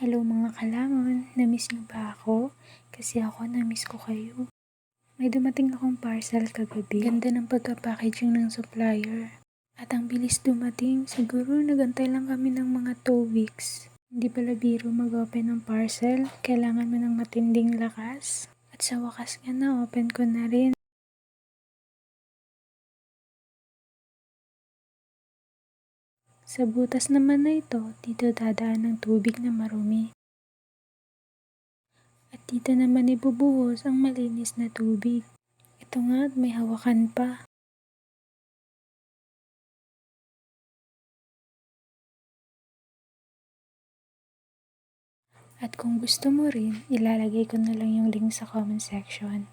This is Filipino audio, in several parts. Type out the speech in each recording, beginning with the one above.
Hello mga kalamon, na-miss niyo ba ako? Kasi ako na-miss ko kayo. May dumating akong parcel kagabi. Ganda ng pagka-packaging ng supplier. At ang bilis dumating, siguro nagantay lang kami ng mga 2 weeks. Hindi pala biro mag-open ng parcel, kailangan mo ng matinding lakas. At sa wakas nga na-open ko na rin. Sa butas naman na ito, dito dadaan ng tubig na marumi. At dito naman ibubuhos ang malinis na tubig. Ito nga at may hawakan pa. At kung gusto mo rin, ilalagay ko na lang yung link sa comment section.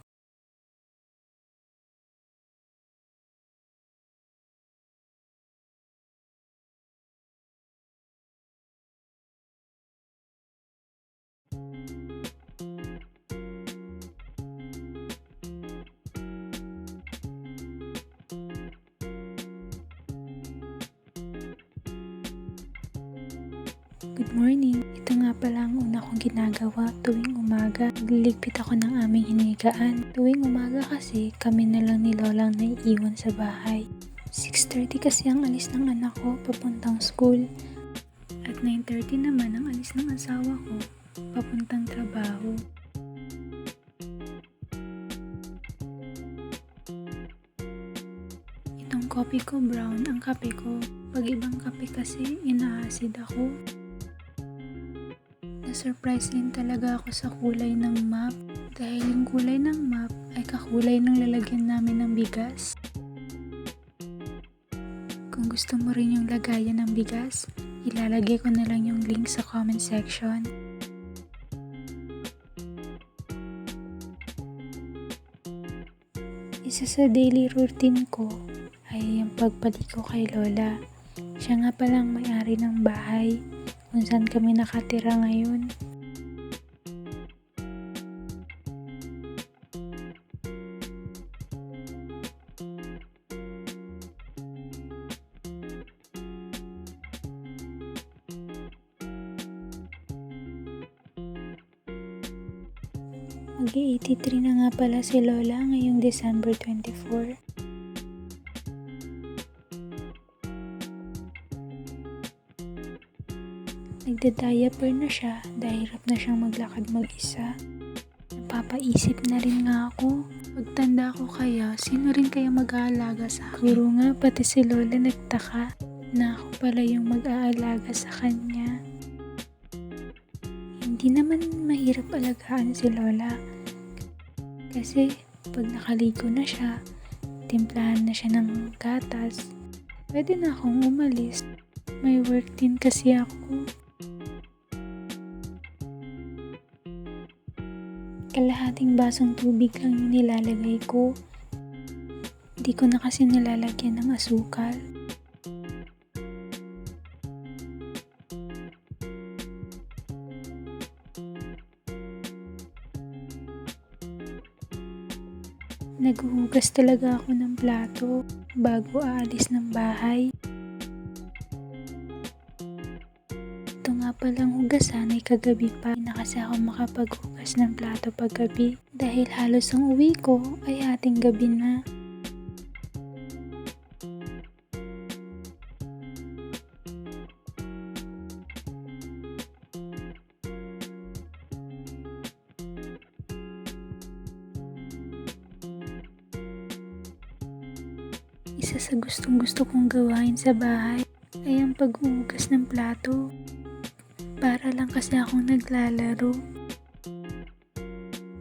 Good morning! Ito nga pala ang una kong ginagawa tuwing umaga. Nagliligpit ako ng aming hinigaan. Tuwing umaga kasi kami na lang ni Lolang naiiwan sa bahay. 6:30 kasi ang alis ng anak ko papuntang school. At 9:30 naman ang alis ng asawa ko papuntang trabaho. Itong coffee ko brown ang kape ko. Pag ibang kape kasi ina-acid ako. Na-surprise din talaga ako sa kulay ng map dahil yung kulay ng map ay kakulay ng lalagyan namin ng bigas. Kung gusto mo rin yung lagayan ng bigas, ilalagay ko na lang yung link sa comment section. Isa sa daily routine ko ay yung pagpaliko kay Lola. Siya nga palang may-ari ng bahay kung saan kami nakatira ngayon. Mag-83 na nga pala si Lola ngayong December 24. Nagda-diaper na siya dahil hirap na siyang maglakad mag-isa. Napapaisip na rin nga ako, pagtanda ko kaya, sino rin kaya mag-aalaga sa akin? Siguro nga pati si Lola nagtaka na ako pala yung mag-aalaga sa kanya. Hindi naman mahirap alagaan si Lola. Kasi pag nakaligo na siya, timplahan na siya ng gatas, pwede na akong umalis. May work din kasi ako. Kalahating basong tubig lang yung nilalagay ko. Hindi ko na kasi nilalagyan ng asukal. Naghuhugas talaga ako ng plato bago aalis ng bahay. Ito nga palang hugasan ay kagabi pa. Hindi na kasi ako makapaghugas ng plato paggabi dahil halos ang uwi ko ay hating gabi na. Isa sa gustong-gusto kong gawain sa bahay ay ang paghuhugas ng plato. Para lang kasi akong naglalaro.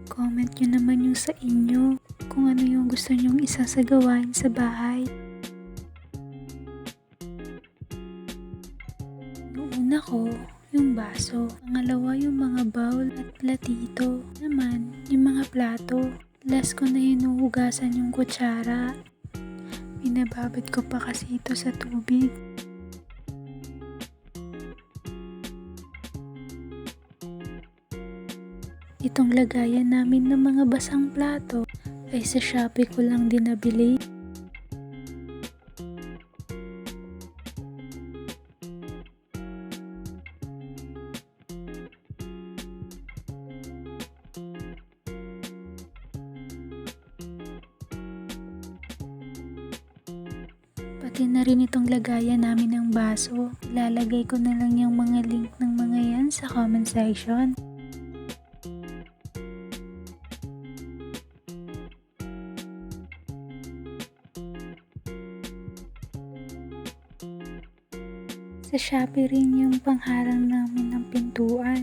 Comment nyo naman yung sa inyo kung ano yung gusto nyong isa sa gawain sa bahay. Yung una ko, yung baso. Pangalawa yung mga bowl at platito. Naman, yung mga plato. Last ko na hinuhugasan yung kutsara. Binababad ko pa kasi ito sa tubig. Itong lagayan namin ng mga basang plato ay sa Shopee ko lang din nabili. Akin na rin itong lagayan namin ng baso. Ilalagay ko na lang yung mga link ng mga yan sa comment section. Sa Shopee rin yung pangharang namin ng pintuan.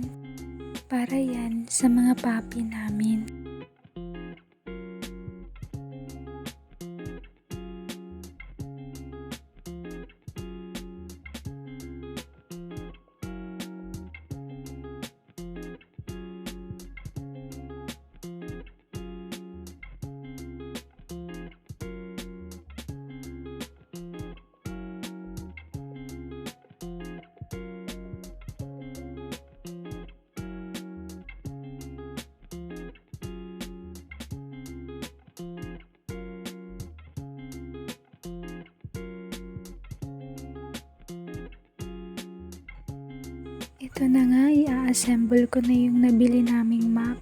Para yan sa mga papi namin. Ito na nga, i-assemble ko na yung nabili naming map.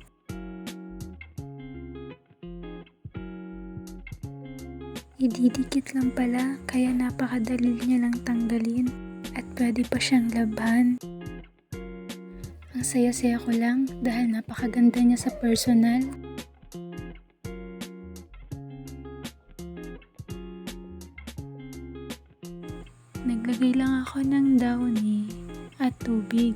Ididikit lang pala, kaya napakadali niya lang tanggalin at pwede pa siyang labhan. Ang saya-saya ko lang dahil napakaganda niya sa personal. Naglagay lang ako ng downy at tubig.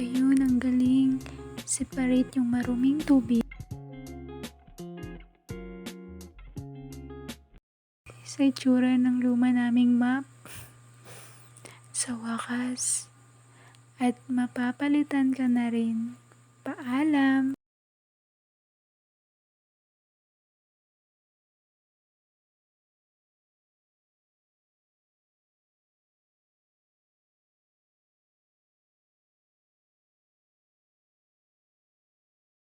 Ayun, ang galing. Separate yung maruming tubig sa itsura ng luma naming map. Sa wakas. At mapapalitan ka na rin. Paalam!